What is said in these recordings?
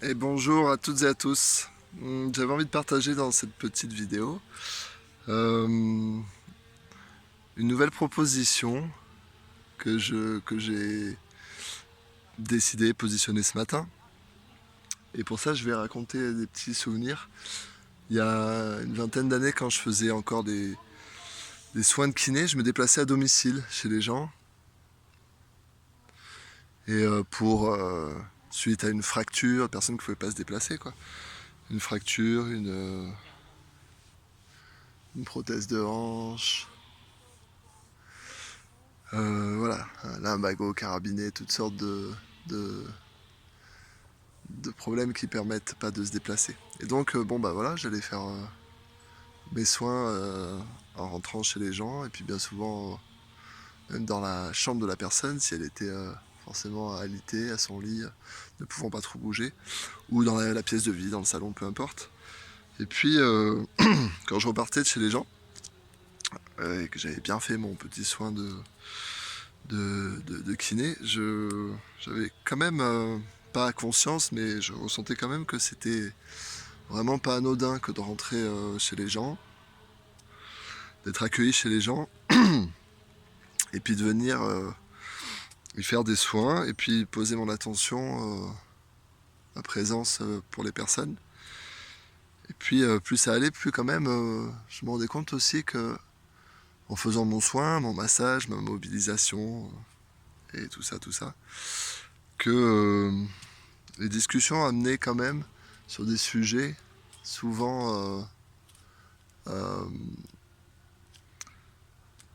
Et bonjour à toutes et à tous. J'avais envie de partager dans cette petite vidéo euh, une nouvelle proposition que j'ai décidé positionner ce matin. Et pour ça, je vais raconter des petits souvenirs. Il y a une vingtaine d'années, quand je faisais encore des soins de kiné, je me déplaçais à domicile chez les gens. Et suite à une fracture, personne qui ne pouvait pas se déplacer, quoi. Une fracture, une prothèse de hanche, voilà, un lumbago, carabiné, toutes sortes de, de problèmes qui permettent pas de se déplacer. Et donc, bon bah voilà, j'allais faire mes soins en rentrant chez les gens, et puis bien souvent, même dans la chambre de la personne, si elle était forcément alitée, à son lit, ne pouvant pas trop bouger, ou dans la pièce de vie, dans le salon, peu importe. Et puis, quand je repartais de chez les gens, et que j'avais bien fait mon petit soin de kiné, j'avais quand même pas conscience, mais je ressentais quand même que c'était vraiment pas anodin que de rentrer chez les gens, d'être accueilli chez les gens, et puis de venir y faire des soins, et puis poser mon attention, ma présence pour les personnes. Et puis plus ça allait, plus quand même je me rendais compte aussi que en faisant mon soin, mon massage, ma mobilisation, et tout ça, que les discussions amenaient quand même sur des sujets souvent euh,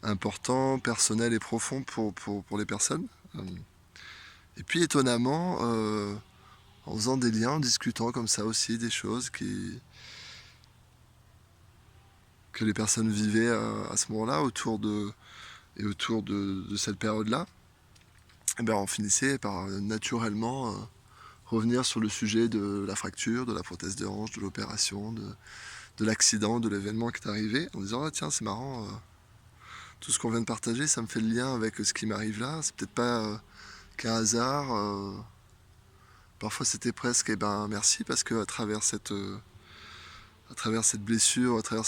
importants, personnels et profonds pour les personnes. Et puis étonnamment, en faisant des liens, en discutant comme ça aussi des choses que les personnes vivaient à ce moment-là autour de cette période-là, et ben on finissait par naturellement revenir sur le sujet de la fracture, de la prothèse de hanche, de l'opération, de l'accident, de l'événement qui est arrivé, en disant ah tiens c'est marrant, tout ce qu'on vient de partager, ça me fait le lien avec ce qui m'arrive là, c'est peut-être pas qu'un hasard. Parfois c'était presque, eh ben merci, parce que à travers cette blessure, à travers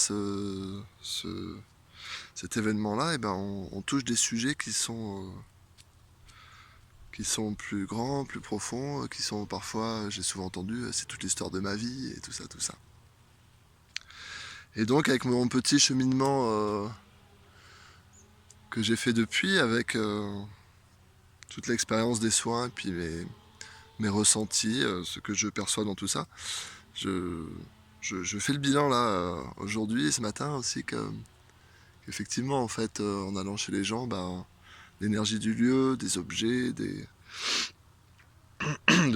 cet événement-là, eh ben on touche des sujets qui sont plus grands, plus profonds, qui sont parfois, j'ai souvent entendu, c'est toute l'histoire de ma vie et tout ça, tout ça. Et donc avec mon petit cheminement que j'ai fait depuis, avec toute l'expérience des soins, et puis mes ressentis, ce que je perçois dans tout ça, je, je fais le bilan là aujourd'hui, ce matin aussi, qu'effectivement en fait en allant chez les gens, ben, l'énergie du lieu, des objets, de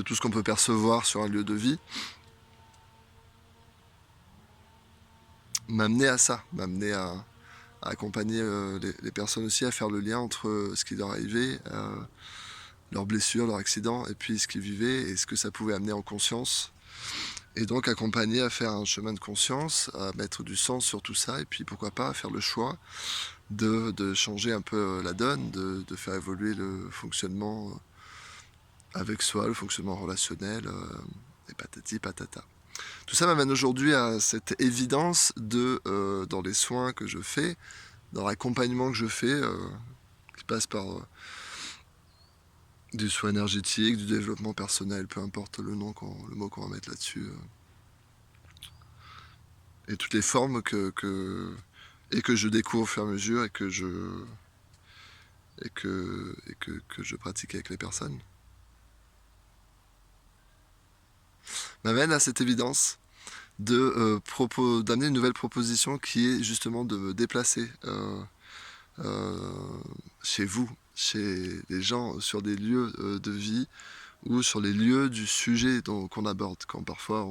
tout ce qu'on peut percevoir sur un lieu de vie, m'amener à ça, m'amener à accompagner les personnes aussi, à faire le lien entre ce qui leur arrivait, leurs blessures, leurs accidents, et puis ce qu'ils vivaient et ce que ça pouvait amener en conscience. Et donc accompagner à faire un chemin de conscience, à mettre du sens sur tout ça, et puis pourquoi pas à faire le choix de changer un peu la donne, de faire évoluer le fonctionnement avec soi, le fonctionnement relationnel, et patati patata. Tout ça m'amène aujourd'hui à cette évidence dans les soins que je fais, dans l'accompagnement que je fais, qui passe par du soin énergétique, du développement personnel, peu importe le mot qu'on va mettre là-dessus, et toutes les formes et que je découvre au fur et à mesure que je pratique avec les personnes, m'amène à cette évidence d'amener une nouvelle proposition qui est justement de me déplacer chez vous, chez les gens, sur des lieux de vie ou sur les lieux du sujet qu'on aborde. Quand parfois,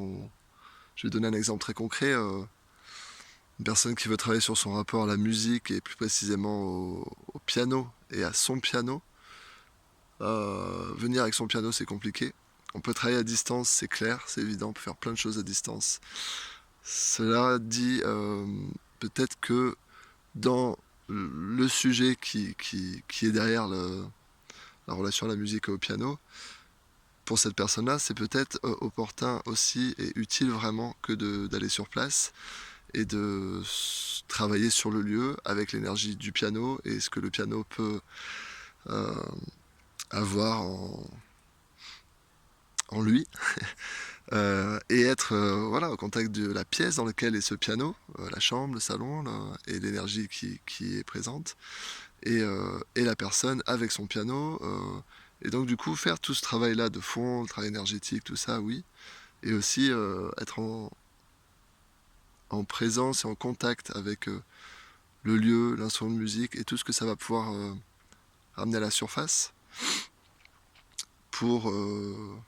je vais donner un exemple très concret, une personne qui veut travailler sur son rapport à la musique et plus précisément au piano et à son piano, venir avec son piano c'est compliqué. On peut travailler à distance, c'est clair, c'est évident, on peut faire plein de choses à distance. Cela dit, peut-être que dans le sujet qui est derrière la relation à la musique et au piano, pour cette personne-là, c'est peut-être opportun aussi et utile vraiment que d'aller sur place et de travailler sur le lieu avec l'énergie du piano et ce que le piano peut euh, avoir en lui. Et être voilà, au contact de la pièce dans laquelle est ce piano, la chambre, le salon, et l'énergie qui est présente, et la personne avec son piano. Et donc du coup faire tout ce travail-là de fond, le travail énergétique, tout ça, oui, et aussi être en présence et en contact avec le lieu, l'instrument de musique et tout ce que ça va pouvoir ramener à la surface pour,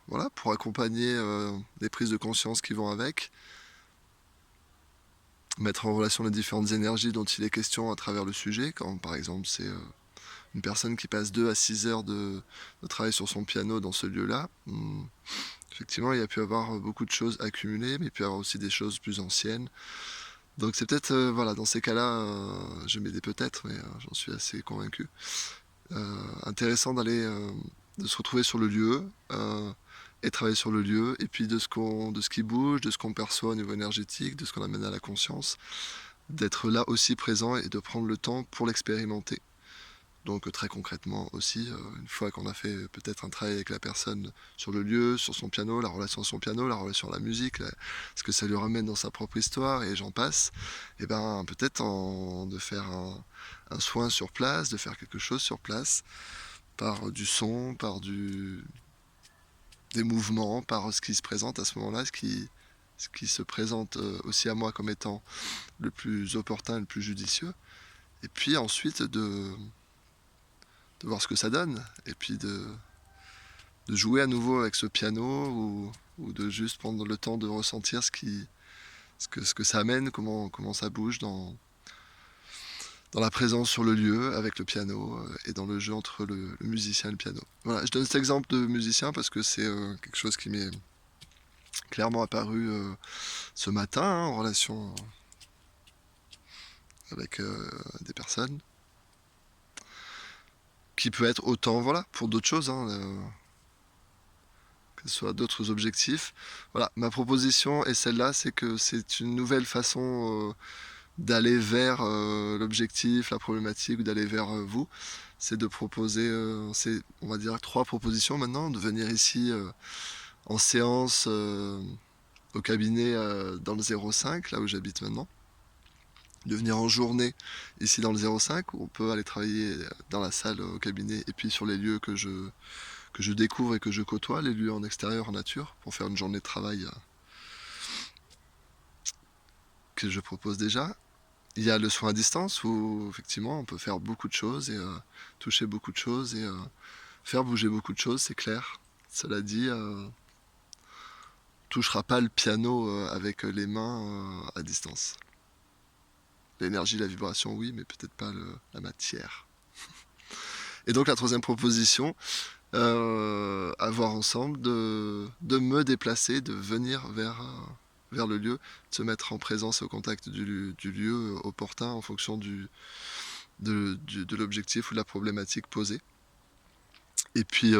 voilà, pour accompagner les prises de conscience qui vont avec, mettre en relation les différentes énergies dont il est question à travers le sujet, quand par exemple c'est une personne qui passe 2 à 6 heures de travail sur son piano dans ce lieu-là. Effectivement, il y a pu avoir beaucoup de choses accumulées, mais il peut y avoir aussi des choses plus anciennes. Donc c'est peut-être, voilà, dans ces cas-là, je m'aidais peut-être, mais j'en suis assez convaincu. Intéressant de se retrouver sur le lieu et travailler sur le lieu, et puis de ce qui bouge, de ce qu'on perçoit au niveau énergétique, de ce qu'on amène à la conscience, d'être là aussi présent et de prendre le temps pour l'expérimenter. Donc très concrètement aussi, une fois qu'on a fait peut-être un travail avec la personne sur le lieu, sur son piano, la relation à son piano, la relation à la musique, ce que ça lui ramène dans sa propre histoire, et j'en passe, et ben peut-être de faire un soin sur place, de faire quelque chose sur place, par du son, par des mouvements, par ce qui se présente à ce moment-là, ce qui se présente aussi à moi comme étant le plus opportun, le plus judicieux, et puis ensuite de voir ce que ça donne, et puis de jouer à nouveau avec ce piano, ou de juste prendre le temps de ressentir ce que ça amène, comment ça bouge dans la présence sur le lieu avec le piano, et dans le jeu entre le musicien et le piano. Voilà, je donne cet exemple de musicien parce que c'est quelque chose qui m'est clairement apparu ce matin, hein, en relation avec des personnes, qui peut être autant, voilà, pour d'autres choses, hein, que ce soit d'autres objectifs. Voilà, ma proposition est celle-là, c'est que c'est une nouvelle façon d'aller vers l'objectif, la problématique, ou d'aller vers vous. C'est de proposer, c'est, on va dire, 3 propositions maintenant, de venir ici en séance au cabinet dans le 05, là où j'habite maintenant, de venir en journée ici dans le 05, où on peut aller travailler dans la salle au cabinet, et puis sur les lieux que je découvre et que je côtoie, les lieux en extérieur, en nature, pour faire une journée de travail que je propose déjà. Il y a le soin à distance où effectivement on peut faire beaucoup de choses et toucher beaucoup de choses et faire bouger beaucoup de choses, c'est clair. Cela dit, touchera pas le piano avec les mains à distance. L'énergie, la vibration, oui, mais peut-être pas la matière. Et donc la troisième proposition, à voir ensemble, de me déplacer, de venir vers le lieu, de se mettre en présence et au contact du lieu opportun en fonction de l'objectif ou de la problématique posée. Et puis,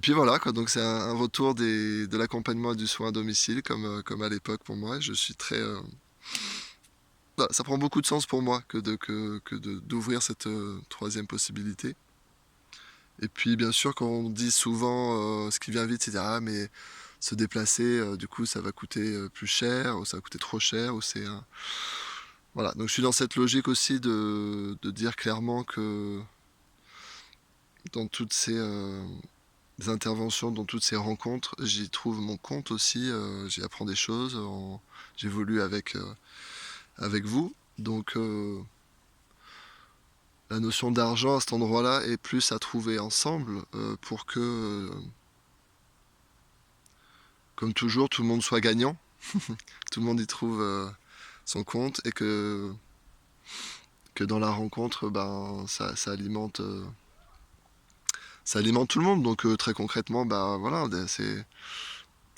voilà, quoi. Donc c'est un retour de l'accompagnement et du soin à domicile, comme à l'époque pour moi. Je suis très... voilà, ça prend beaucoup de sens pour moi d'ouvrir cette troisième possibilité. Et puis bien sûr, quand on dit souvent ce qui vient vite, c'est ah mais se déplacer, du coup ça va coûter plus cher, ou ça va coûter trop cher, ou c'est... Voilà, donc je suis dans cette logique aussi de dire clairement que dans toutes ces interventions, dans toutes ces rencontres, j'y trouve mon compte aussi, j'y apprends des choses, j'évolue avec vous. Donc la notion d'argent à cet endroit-là est plus à trouver ensemble pour que, comme toujours, tout le monde soit gagnant, tout le monde y trouve son compte, et que dans la rencontre, ben, ça alimente tout le monde. Donc très concrètement, bah voilà,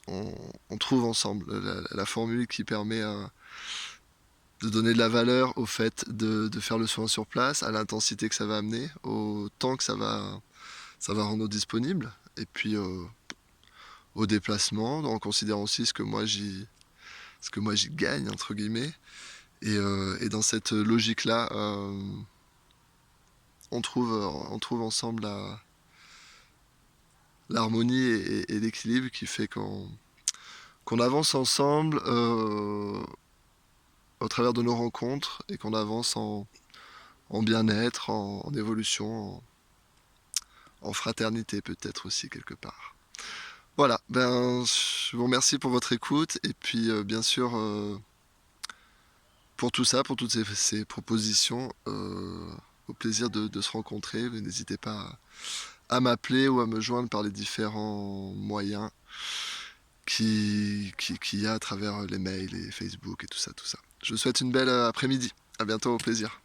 on trouve ensemble la formule qui permet de donner de la valeur au fait de faire le soin sur place, à l'intensité que ça va amener, au temps que ça va rendre disponible, et puis au déplacement, en considérant aussi ce que moi j'y gagne entre guillemets. Et dans cette logique-là, on trouve ensemble l'harmonie et l'équilibre qui fait qu'on avance ensemble au travers de nos rencontres et qu'on avance en bien-être, en évolution, en fraternité peut-être aussi quelque part. Voilà, ben, je vous remercie pour votre écoute et puis bien sûr pour tout ça, pour toutes ces propositions. Au plaisir de se rencontrer. N'hésitez pas à m'appeler ou à me joindre par les différents moyens qu'il y a à travers les mails et Facebook et tout ça, tout ça. Je vous souhaite une belle après-midi. À bientôt, au plaisir.